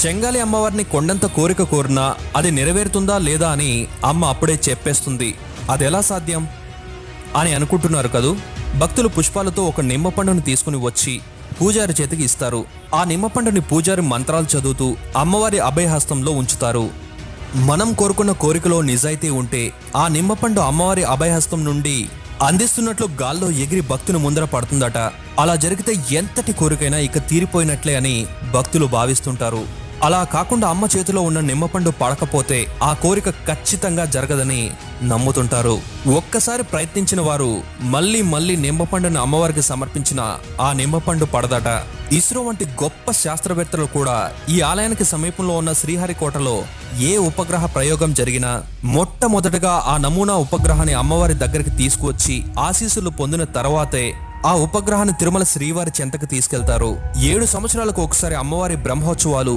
చెంగాలి అమ్మవారిని కొండంత కోరిక కోరినా అది నెరవేరుతుందా లేదా అని అమ్మ అప్పుడే చెప్పేస్తుంది. అదెలా సాధ్యం అని అనుకుంటున్నారు కదూ. భక్తులు పుష్పాలతో ఒక నిమ్మపండుని తీసుకుని వచ్చి పూజారి చేతికి ఇస్తారు. ఆ నిమ్మపండుని పూజారి మంత్రాలు చదువుతూ అమ్మవారి అభయహస్తంలో ఉంచుతారు. మనం కోరుకున్న కోరికలో నిజాయితీ ఉంటే ఆ నిమ్మపండు అమ్మవారి అభయహస్తం నుండి అందిస్తున్నట్లు గాల్లో ఎగిరి భక్తుని ముందర పడుతుందట. అలా జరిగితే ఎంతటి కోరికైనా ఇక తీరిపోయినట్లే అని భక్తులు భావిస్తుంటారు. అలా కాకుండా అమ్మ చేతిలో ఉన్న నిమ్మపండు పడకపోతే ఆ కోరిక ఖచ్చితంగా జరగదని నమ్ముతుంటారు. ఒక్కసారి ప్రయత్నించిన వారు మళ్ళీ మళ్ళీ నిమ్మపండుని అమ్మవారికి సమర్పించిన ఆ నిమ్మపండు పడదట. ఇస్రో వంటి గొప్ప శాస్త్రవేత్తలు కూడా ఈ ఆలయానికి సమీపంలో ఉన్న శ్రీహరికోటలో ఏ ఉపగ్రహ ప్రయోగం జరిగినా మొట్టమొదటగా ఆ నమూనా ఉపగ్రహాన్ని అమ్మవారి దగ్గరికి తీసుకువచ్చి ఆశీస్సులు పొందిన తర్వాతే ఆ ఉపగ్రహాన్ని తిరుమల శ్రీవారి చెంతకు తీసుకెళ్తారు. 7 సంవత్సరాలకు ఒకసారి అమ్మవారి బ్రహ్మోత్సవాలు